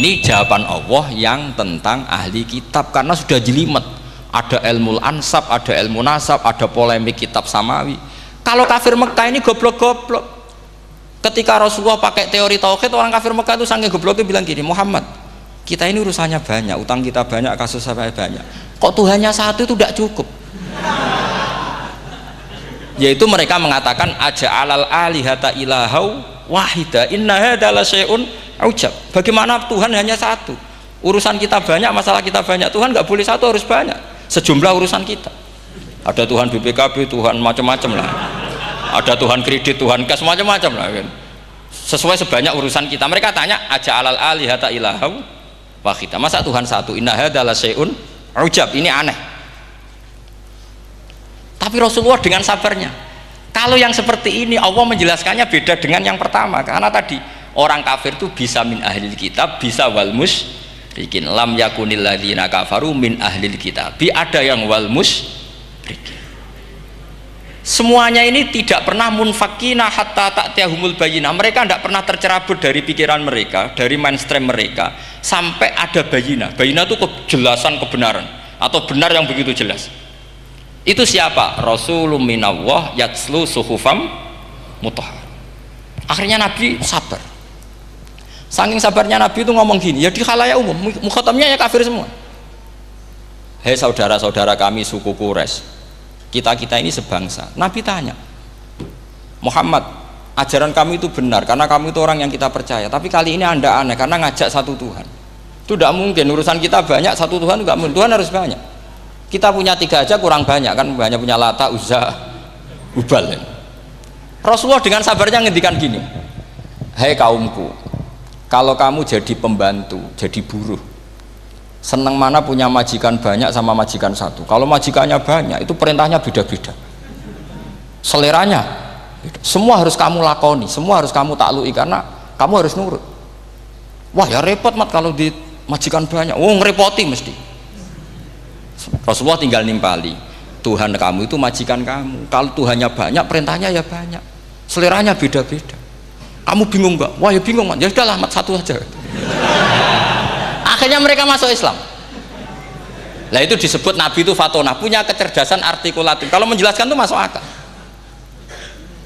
Ini jawaban Allah yang tentang ahli kitab, karena sudah jelimet. Ada ilmu ansab, ada ilmu nasab, ada polemik kitab samawi. Kalau kafir Mekah ini goblok-goblok. Ketika Rasulullah pakai teori tauhid, orang kafir Mekah itu saking gobloknya bilang gini, Muhammad, kita ini urusannya banyak, utang kita banyak, kasus saya banyak. Kok Tuhannya satu itu tidak cukup? Yaitu mereka mengatakan aja'alal alihata ilahau wahida inna hadza la syai'un ujab. Bagaimana Tuhan hanya satu? Urusan kita banyak, masalah kita banyak. Tuhan nggak boleh satu, harus banyak. Sejumlah urusan kita. Ada Tuhan BPKB, Tuhan macam-macam lah. Ada Tuhan kredit, Tuhan kas, macam-macam lah kan. Sesuai sebanyak urusan kita. Mereka tanya aja'alal alihata ilahau wahida. Masa Tuhan satu? Inna hadza la syai'un ujab. Ini aneh. Tapi Rasulullah dengan sabarnya. Kalau yang seperti ini Allah menjelaskannya beda dengan yang pertama, karena tadi orang kafir itu bisa min ahlil kitab, bisa wal musyrikin. Lam yakunil ladzina kafaru min ahlil kitab. Ada yang wal musyrikin. Semuanya ini tidak pernah munfakina hatta ta'tiyahumul bayyinah. Mereka tidak pernah tercerabut dari pikiran mereka, dari mainstream mereka sampai ada bayyinah. Bayyinah itu kejelasan kebenaran atau benar yang begitu jelas. Itu siapa? Rasulun minallah yatslu suhufam mutahhar. Akhirnya Nabi sabar. Saking sabarnya Nabi itu ngomong gini, ya di khalayak umum, mukhatamnya ya kafir semua. Hei saudara-saudara kami suku Quraisy, kita ini sebangsa. Nabi tanya, Muhammad, ajaran kami itu benar karena kamu itu orang yang kita percaya. Tapi kali ini Anda aneh karena ngajak satu Tuhan. Itu tidak mungkin. Urusan kita banyak, satu Tuhan juga mungkin. Tuhan harus banyak. Kita punya 3 aja kurang banyak kan, banyak punya Lata, Uzza, Hubal ya. Rasulullah dengan sabarnya ngendikan gini, hei kaumku, kalau kamu jadi pembantu, jadi buruh, senang mana punya majikan banyak sama majikan satu. Kalau majikannya banyak itu perintahnya beda-beda, seleranya beda. Semua harus kamu lakoni, semua harus kamu taklui karena kamu harus nurut. Wah ya repot mat kalau di majikan banyak, ngerepoti mesti. Rasulullah tinggal nimpali, Tuhan kamu itu majikan kamu. Kalau Tuhannya banyak, perintahnya ya banyak, seleranya beda-beda. Kamu bingung nggak? Wah ya bingung, ya sudahlah mat satu aja. Akhirnya mereka masuk Islam. Nah itu disebut Nabi itu fatona, punya kecerdasan artikulatif. Kalau menjelaskan itu masuk akal.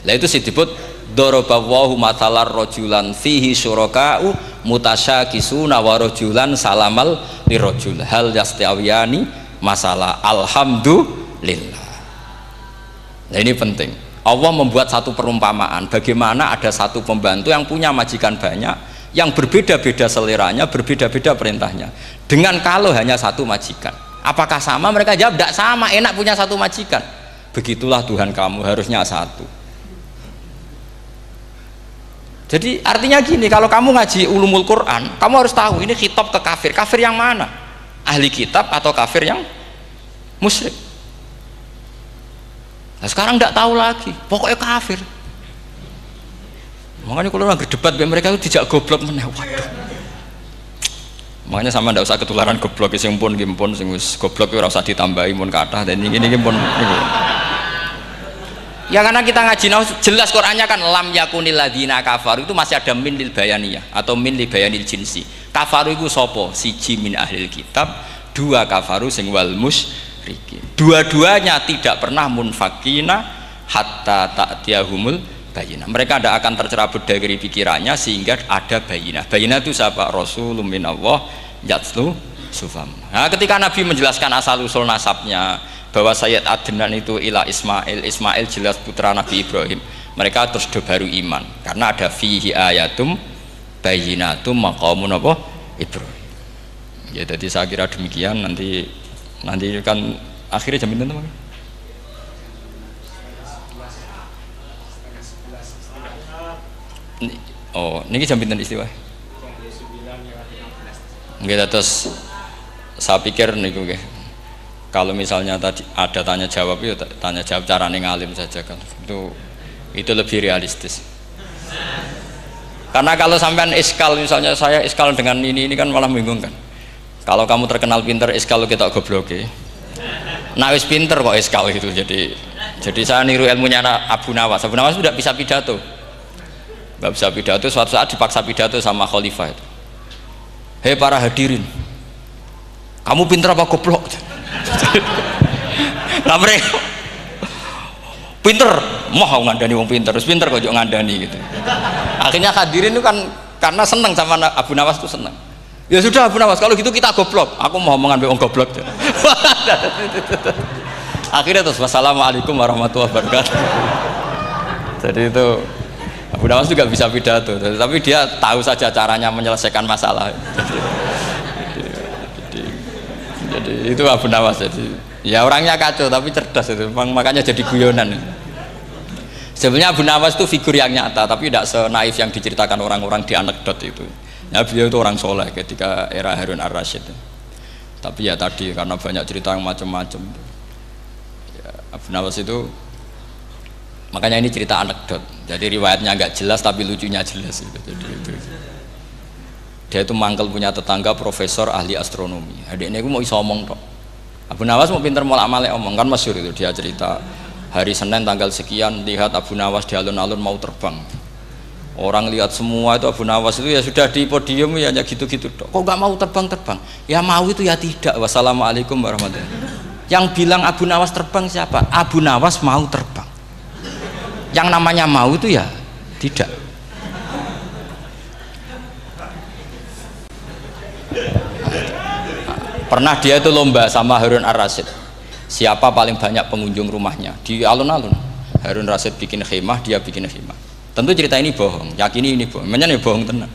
Nah itu disebut dorobawahu matalar rojulan fihi syuraka'u mutasyakisuna wa rojulan salamal lirojul hal yastawiyani masalah alhamdulillah. Nah ini penting. Allah membuat satu perumpamaan bagaimana ada satu pembantu yang punya majikan banyak, yang berbeda-beda seleranya, berbeda-beda perintahnya. Dengan kalau hanya satu majikan, apakah sama? Mereka jawab tidak sama, enak punya satu majikan. Begitulah Tuhan kamu, harusnya satu. Jadi artinya gini, kalau kamu ngaji ulumul Quran, kamu harus tahu ini khitab ke kafir. Kafir yang mana? Ahli kitab atau kafir yang musyrik? Nah sekarang tidak tahu lagi, pokoknya kafir. Makanya kalau orang berdebat mereka itu tidak goblok meneh. Waduh. Makanya sama tidak usah ketularan goblok, sing pun sing wis goblok ora usah ditambahi mun kathah dan ini pun. Ya karena kita ngaji jelas Qur'annya kan lam yakunil ladzina kafaru itu masih ada min lil bayaniyah atau min li bayanil jinsi. Kafaru itu sopo? Siji min ahlil kitab, 2 kafaru sing wal musyrikin. Dua-duanya tidak pernah munfakina hatta ta'tiyahumul bayyinah. Mereka tidak akan tercerabut dari pikirannya sehingga ada bayyinah. Bayyinah itu siapa? Rasulun minallah yatslu sufam. Nah, ketika Nabi menjelaskan asal usul nasabnya bahwa Sayyid Adnan itu ila Ismail jelas putra Nabi Ibrahim, mereka terus baru iman karena ada fihi ayatum bayyinatum maqamun apa Ibrahim. Ya jadi saya kira demikian. Nanti kan akhirnya jam pinten teman. Oh, niki jam pinten istiwa? Nggih, terus saya pikir niku nggih. Kalau misalnya tadi ada tanya jawab, ya tanya jawab carane ngalim saja kan. Itu lebih realistis. Karena kalau sampean iskal, misalnya saya iskal dengan ini kan malah bingung kan. Kalau kamu terkenal pinter, iskal kita gobloke. Nah wis pinter kok iskal gitu. Jadi saya niru ilmunya Abu Nawas. Abu Nawas tidak bisa pidato. Nggak bisa pidato, suatu saat dipaksa pidato sama khalifah itu. hei para hadirin, kamu pinter apa goblok? Lah mereka pinter, mau ngandani wong pinter, terus pinter kok ngandani gitu. Akhirnya hadirin itu kan karena seneng sama Abu Nawas itu seneng. Ya sudah Abu Nawas, kalau gitu kita goblok. Aku mau mengambil wong goblok. Akhirnya terus wassalamualaikum warahmatullahi wabarakatuh. Jadi itu Abu Nawas juga bisa pidato, tapi dia tahu saja caranya menyelesaikan masalah. Jadi itu Abu Nawas. Jadi ya orangnya kacau tapi cerdas itu, makanya jadi guyonan. Sebenarnya Abu Nawas itu figur yang nyata, tapi tidak senaif yang diceritakan orang-orang di anekdot itu. Ya beliau itu orang soleh ketika era Harun ar-Rasyid. Tapi ya tadi karena banyak cerita yang macam-macam. Ya, Abu Nawas itu, makanya ini cerita anekdot. Jadi riwayatnya nggak jelas tapi lucunya jelas gitu. Jadi itu. Dia itu mangkel punya tetangga profesor ahli astronomi. Adiknya aku mau iso omong tok. Abu Nawas mau pinter molak-malik omong, kan masyhur itu dia cerita hari Senin tanggal sekian lihat Abu Nawas di alun-alun mau terbang. Orang lihat semua itu Abu Nawas itu ya sudah di podium ya hanya gitu-gitu tok. Kok nggak mau terbang-terbang? Ya mau itu ya tidak. Wassalamualaikum warahmatullahi wabarakatuh. Yang bilang Abu Nawas terbang siapa? Abu Nawas mau terbang. Yang namanya mau itu ya tidak. Pernah dia itu lomba sama Harun ar-Rasyid. Siapa paling banyak pengunjung rumahnya di alun-alun? Harun Rasyid bikin khemah, dia bikin khemah. Tentu cerita ini bohong, yakini ini bohong, makanya ini bohong tenang.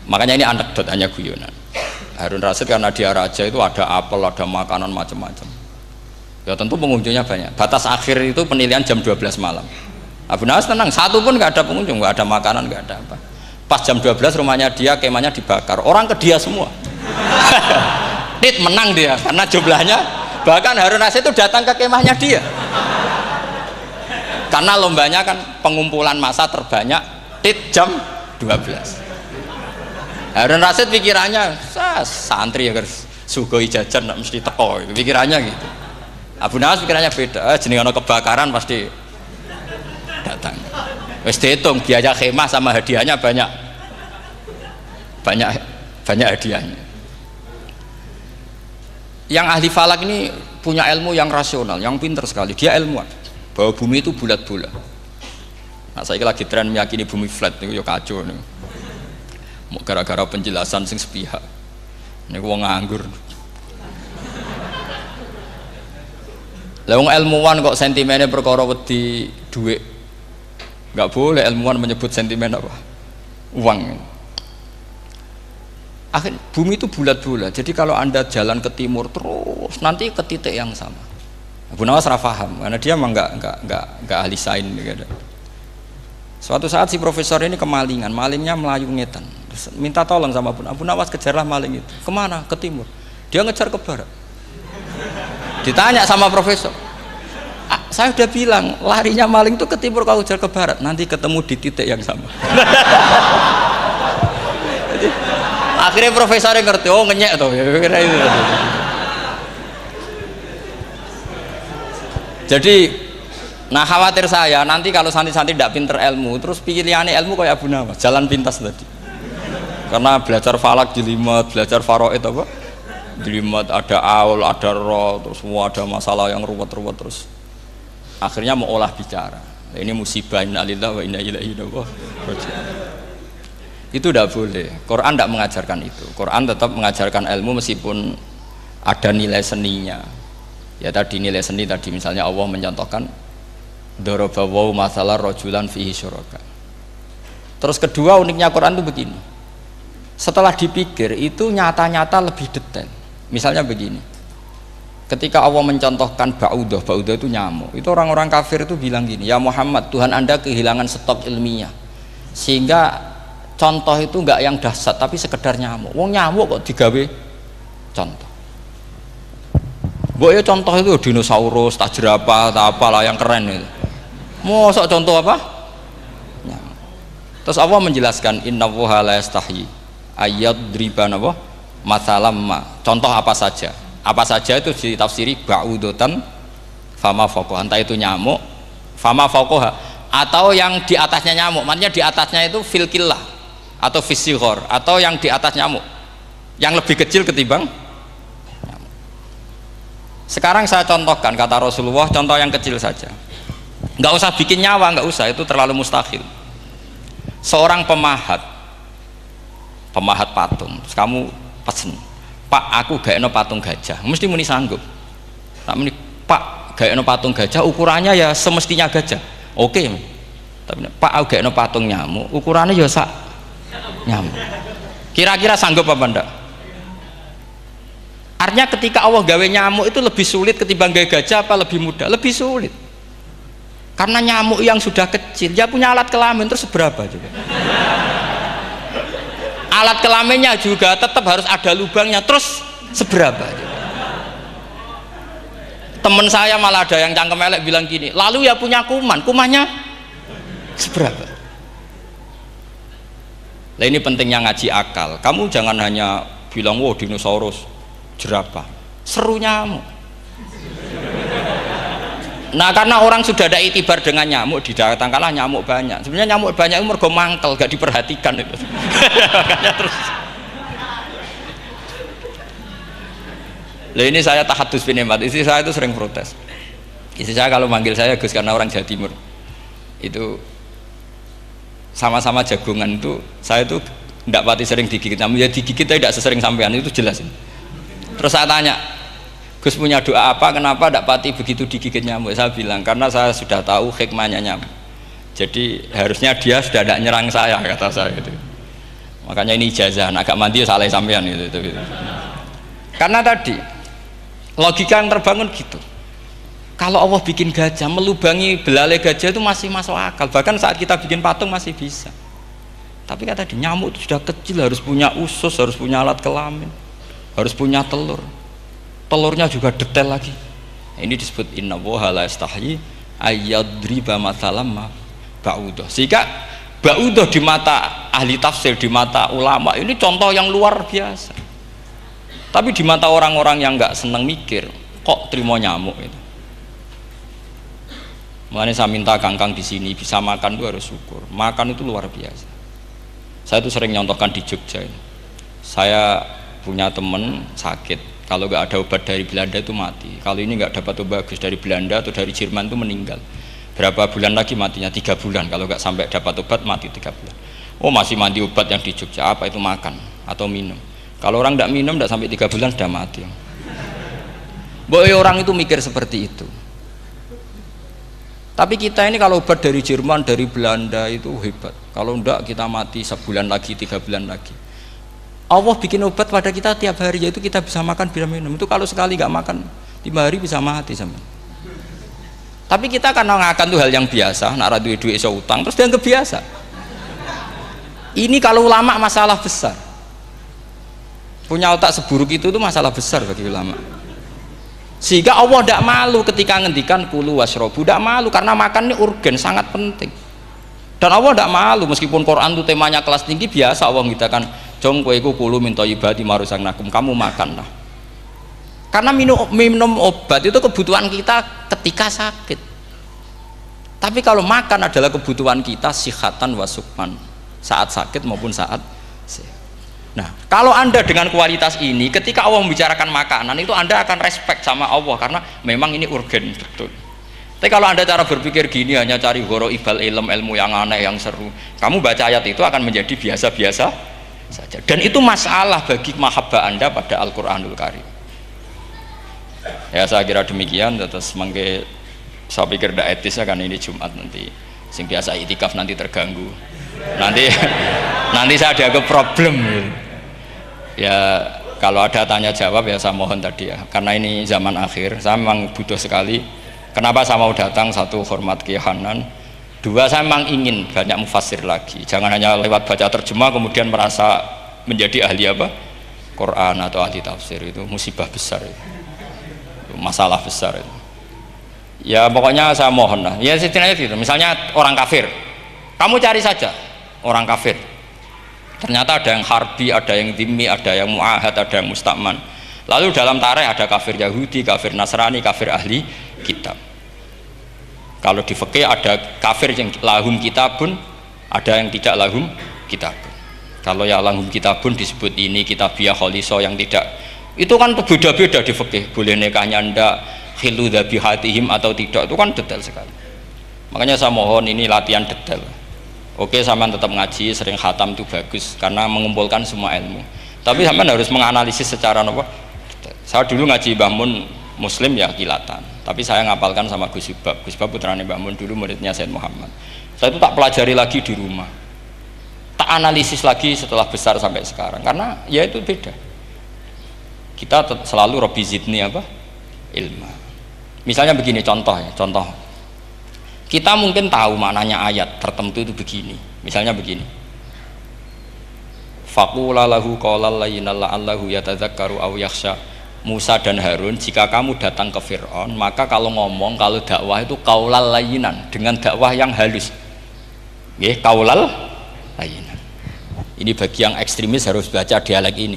Makanya ini anekdot, hanya guyonan. Harun Rasyid karena dia raja itu ada apel, ada makanan macam-macam. Ya tentu pengunjungnya banyak. Batas akhir itu penilaian jam 12 malam. Abu Nawas tenang, satu pun nggak ada pengunjung, nggak ada makanan, nggak ada apa. Pas jam 12 rumahnya dia, kemahnya dibakar. Orang ke dia semua. Tit menang dia karena jumlahnya. Bahkan Harun Rasyid itu datang ke kemahnya dia. Karena lombanya kan pengumpulan massa terbanyak tit jam 12. Harun Rasyid pikirannya santri ya guys, sugoi jajan mesti teko, pikirannya gitu. Abu Nawas pikirannya beda, jeneng ana kebakaran pasti datang. Wis dihitung biaya khemah sama hadiahnya banyak hadiahnya. Yang ahli falak ini punya ilmu yang rasional, yang pinter sekali. Dia ilmuwan bahwa bumi itu bulat-bulat. Nah, saya lagi tren meyakini bumi flat itu ya kacau nih. Mau gara-gara penjelasan sing sepihak. Ini wong nganggur. Lah wong ilmuwan kok sentimennya perkara wedi duit. Enggak boleh ilmuwan menyebut sentimen apa? Uang. Akhir bumi itu bulat-bulat. Jadi kalau Anda jalan ke timur terus nanti ke titik yang sama. Abu Nawas paham karena dia memang nggak ahli sains gitu. Suatu saat si profesor ini kemalingan, malingnya melayu ngetan. Terus minta tolong sama Abu Nawas, kejarlah maling itu. Kemana? Ke timur. Dia ngejar ke barat. Ditanya sama profesor, saya udah bilang larinya maling itu ke timur, kalau kejar ke barat nanti ketemu di titik yang sama. Jadi, akhirnya profesornya ngerti, oh ngenyek tuh, kira itu. Jadi, nah khawatir saya nanti kalau santri-santri tidak pinter ilmu, terus pilihannya ilmu kayak Abu Nawas, jalan pintas tadi. Karena belajar falak jelimet, belajar faraid apa? Jelimet, ada aul, ada roh, terus semua ada masalah yang ruwet-ruwet terus. Akhirnya mau olah bicara. Ini musibah inna lillahi wa inna ilaihi raji'un. Itu tidak boleh. Quran tidak mengajarkan itu. Quran tetap mengajarkan ilmu meskipun ada nilai seninya. Ya tadi nilai seni tadi misalnya Allah mencontohkan daraba wa masalah rajulan fihi syuraka. Terus kedua uniknya Quran itu begini. Setelah dipikir itu nyata-nyata lebih detail. Misalnya begini. Ketika Allah mencontohkan ba'udah itu nyamuk. Itu orang-orang kafir itu bilang gini, "Ya Muhammad, Tuhan Anda kehilangan stok ilmiah. Sehingga contoh itu enggak yang dahsyat tapi sekedar nyamuk. Wong nyamuk kok digawe contoh." Ya contoh itu dinosaurus, tak jerapah, tak apalah yang keren itu. Mosok contoh apa? Nyamuk. Terus Allah menjelaskan innallaha la yastahi ayyadriban apa? Masalam ma. Contoh apa saja? Apa saja itu ditafsiri ba'udotan fama fawqaha. Entah itu nyamuk, fama fawqaha atau yang di atasnya nyamuk. Maksudnya di atasnya itu filkillah. atau fisighor atau yang di atas nyamuk, yang lebih kecil ketimbang nyamuk. Sekarang saya contohkan kata Rasulullah, contoh yang kecil saja. Nggak usah bikin nyawa, nggak usah, itu terlalu mustahil. Seorang pemahat patung, terus kamu pesen, Pak aku gaekno patung gajah, mesti muni sanggup. Tak muni, Pak gaekno patung gajah ukurannya ya semestinya gajah, oke. Tapi Pak aku gaekno patung nyamuk, ukurannya ya sak nyamuk. Kira-kira sanggup apa enggak? Artinya ketika Allah gawe nyamuk itu lebih sulit ketimbang gawe gajah apa lebih mudah? Lebih sulit. Karena nyamuk yang sudah kecil, dia punya alat kelamin terus seberapa juga. Alat kelaminnya juga tetap harus ada lubangnya terus seberapa juga. Temen saya malah ada yang cangkem elek bilang gini, lalu ya punya kumannya seberapa? Nah ini pentingnya ngaji akal. Kamu jangan hanya bilang, wow dinosaurus, jerapah, seru nyamuk. Nah karena orang sudah ada itibar dengan nyamuk, didatangkanlah nyamuk banyak. Sebenarnya nyamuk banyak itu mergo mangkel, gak diperhatikan itu. Makanya terus. Lah ini saya tahadus binemat, istri saya itu sering protes. Istri saya kalau manggil saya Gus karena orang Jawa Timur. Itu sama-sama jagongan itu, saya itu tidak pati sering digigit, namun ya digigit tidak sesering sampean, itu jelas. Terus saya tanya, Gus punya doa apa, kenapa tidak pati begitu digigit nyamuk? Saya bilang, karena saya sudah tahu hikmahnya nyamuk. Jadi harusnya dia sudah tidak nyerang saya, kata saya gitu. Makanya ini ijazah, agak mandi salah sampean gitu. Karena tadi logika yang terbangun gitu. Kalau Allah bikin gajah, melubangi belalai gajah itu masih masuk akal. Bahkan saat kita bikin patung masih bisa. Tapi kata tadi nyamuk itu sudah kecil, harus punya usus, harus punya alat kelamin, harus punya telur. Telurnya juga detail lagi. Ini disebut innallaha la yastahyi ayyadriba mathalam ba'udah. Sehingga ba'udah di mata ahli tafsir, di mata ulama ini contoh yang luar biasa. Tapi di mata orang-orang yang nggak seneng mikir, kok terima nyamuk itu. Makanya saya minta kangkang di sini bisa makan itu harus syukur. Makan itu luar biasa. Saya itu sering nyontohkan di Jogja ini. Saya punya temen sakit, kalau nggak ada obat dari Belanda itu mati. Kalau ini nggak dapat obat bagus dari Belanda atau dari Jerman itu meninggal. Berapa bulan lagi matinya? 3 bulan. Kalau nggak sampai dapat obat mati 3 bulan. Oh masih mandi obat yang di Jogja, apa itu makan atau minum? Kalau orang tidak minum tidak sampai 3 bulan sudah mati. Boy orang itu mikir seperti itu. Tapi kita ini kalau obat dari Jerman, dari Belanda itu hebat. Kalau enggak kita mati sebulan lagi, 3 bulan lagi. Allah bikin obat pada kita tiap hari, yaitu kita bisa makan, bisa minum. Itu kalau sekali nggak makan 5 hari bisa mati sama. Tapi kita karena ngakan itu hal yang biasa, nak duit iso utang, terus dianggap biasa. Ini kalau ulama masalah besar. Punya otak seburuk itu masalah besar bagi ulama. Sehingga Allah tidak malu ketika ngendikan kulu wasrobu, tidak malu karena makan ini urgen, sangat penting. Dan Allah tidak malu meskipun Quran itu temanya kelas tinggi, biasa Allah ngitakan jong koweku kulu min thayyibati ma razaqnakum, kamu makanlah. Karena minum obat itu kebutuhan kita ketika sakit. Tapi kalau makan adalah kebutuhan kita sihatan wasukman, saat sakit maupun saat sehat. Nah, kalau Anda dengan kualitas ini, ketika Allah membicarakan makanan itu Anda akan respect sama Allah karena memang ini urgen betul. Tapi kalau Anda cara berpikir gini, hanya cari goro ibal ilmu yang aneh, yang seru, kamu baca ayat itu akan menjadi biasa-biasa saja. Dan itu masalah bagi mahabbah Anda pada Al-Quranul Karim. Ya saya kira demikian. Terus mangke saya pikir tidak etis ya, karena ini Jumat nanti sing biasa itikaf nanti terganggu. Nanti saya ada problem. Ya kalau ada tanya jawab ya saya mohon tadi ya, karena ini zaman akhir saya memang butuh sekali. Kenapa saya mau datang? Satu, hormat Kiai Hanan. Dua, saya memang ingin banyak mufassir lagi, jangan hanya lewat baca terjemah kemudian merasa menjadi ahli apa Quran atau ahli tafsir. Itu musibah besar itu masalah besar itu. Ya pokoknya saya mohon lah ya, setidaknya gitu. Misalnya orang kafir, kamu cari saja orang kafir. Ternyata ada yang harbi, ada yang dhimmi, ada yang mu'ahad, ada yang mustakman. Lalu dalam tarikh ada kafir Yahudi, kafir Nasrani, kafir ahli kitab. Kalau di fikih ada kafir yang lahum kitabun, ada yang tidak lahum kitabun. Kalau ya lahum kitabun disebut ini kitabiah kholiso yang tidak, itu kan beda-beda di fikih, boleh nikahnya ndak, khilu dhabihatihim atau tidak, itu kan detail sekali. Makanya saya mohon ini latihan detail. Oke, sampean tetap ngaji, sering khatam itu bagus karena mengumpulkan semua ilmu. Tapi sampean harus menganalisis secara apa? Saya dulu ngaji Mbah Mun Muslim ya kilatan. Tapi saya ngapalkan sama Gus Ibab. Gus Ibab putranya Mbah Mun, dulu muridnya Said Muhammad. Saya itu tak pelajari lagi di rumah. Tak analisis lagi setelah besar sampai sekarang karena ya itu beda. Kita selalu Rabbi zidni apa? Ilma. Misalnya begini contoh. Kita mungkin tahu maknanya ayat tertentu itu begini. Misalnya begini. Faqula lahu qaulal layyinal la'allahu yatadzakkaru aw yakhsha. Musa dan Harun, jika kamu datang ke Fir'aun, maka kalau ngomong, kalau dakwah itu qaulal layyinan, dengan dakwah yang halus. Nggih, qaulal layyinan. Ini bagi yang ekstremis harus baca dialek ini.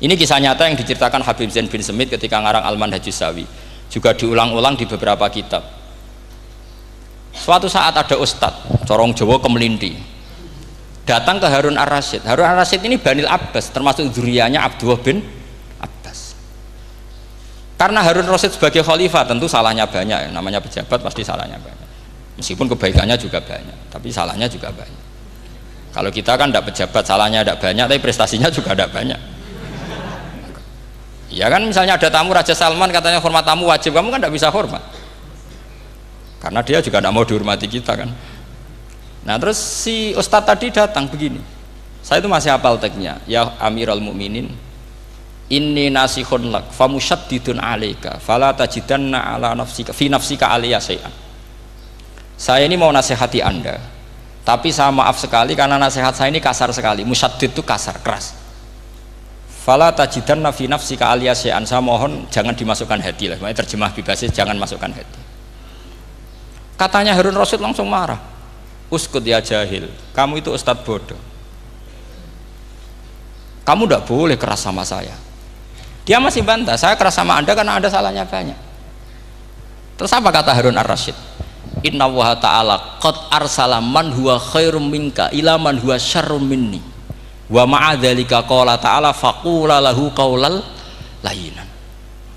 Ini kisah nyata yang diceritakan Habib Zain bin Semit ketika ngarang Al-Manhajus Sawi. Juga diulang-ulang di beberapa kitab. Suatu saat ada ustadz corong Jawa Kemelinti datang ke Harun Ar-Rasyid. Harun Ar-Rasyid ini Banil Abbas, termasuk zuriyahnya Abdullah bin Abbas. Karena Harun Ar-Rasyid sebagai khalifah tentu salahnya banyak, namanya pejabat pasti salahnya banyak. Meskipun kebaikannya juga banyak, tapi salahnya juga banyak. Kalau kita kan tidak pejabat, salahnya tidak banyak, tapi prestasinya juga tidak banyak. Ya kan, misalnya ada tamu Raja Salman katanya hormat tamu wajib, kamu kan tidak bisa hormat. Karena dia juga tidak mau dihormati kita kan. Nah terus si ustadz tadi datang begini, saya itu masih hafal teksnya, ya Amirul Mukminin, inni nasihun lak famusyaddidun alaika fala tajidanna ala nafsika fi nafsika aliyya syai'an. Saya ini mau nasihati Anda, tapi saya maaf sekali karena nasihat saya ini kasar sekali. Musyaddid itu kasar, keras. Fala tajidanna fi nafsika aliyya syai'an, saya mohon jangan dimasukkan hati lah. Makanya terjemah bebasnya jangan masukkan hati. Katanya Harun Rasyid langsung marah. Uskut ya jahil, kamu itu ustadz bodoh. Kamu tidak boleh keras sama saya. Dia masih bantah, saya keras sama Anda karena Anda salahnya banyak. Terus apa kata Harun Ar-Rasyid? Inna wa ta'ala qad arsala man huwa khairum minka ila man huwa syarrum minni wa ma'adzalika qala ta'ala faqula lahu qaulal layyinan.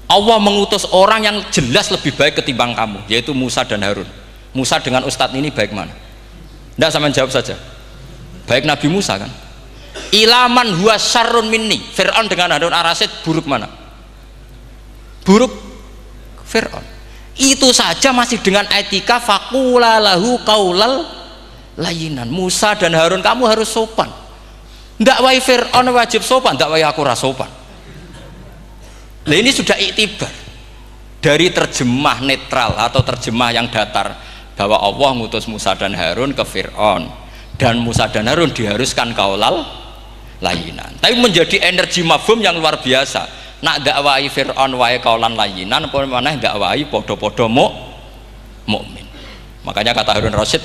Allah mengutus orang yang jelas lebih baik ketimbang kamu, yaitu Musa dan Harun. Musa dengan ustadz ini baik mana? Tidak, sama jawab saja. Baik Nabi Musa kan? Ilaman huwa syarrun minni. Fir'aun dengan Harun Ar-Rasyid buruk mana? Buruk Fir'aun. Itu saja masih dengan etika faqula lahu qaulal layyinan. Musa dan Harun kamu harus sopan. Ndak wae Fir'aun wajib sopan, ndak wae aku ra sopan. Nah ini sudah iktibar dari terjemah netral atau terjemah yang datar bahwa Allah ngutus Musa dan Harun ke Fir'aun dan Musa dan Harun diharuskan kaulal layinan, tapi menjadi energi mafhum yang luar biasa. Nak dakwai Fir'aun wae kaulan layinan apa maneh dakwai podo-podo mukmin. Makanya kata Harun Rasyid,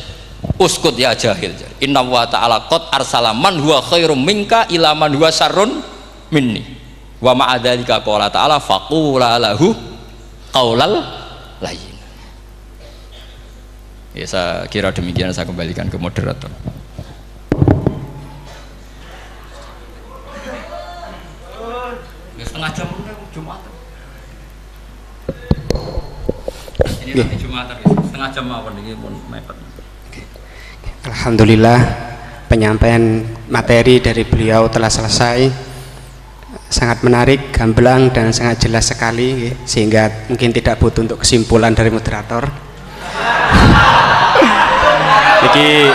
uskut ya jahil, inna wa ta'ala qad arsala man huwa khairum minka ila man huwa syarrun minni wa ma'adzalika qala ta'ala faqula lahu qaulal layyin. Ya, saya kira demikian, saya kembalikan ke moderator. Ya, setengah jam Jumat. Ini nanti Jumat setengah jam apa nih pun mepet. Alhamdulillah penyampaian materi dari beliau telah selesai, sangat menarik, gamblang dan sangat jelas sekali, sehingga mungkin tidak butuh untuk kesimpulan dari moderator. Jadi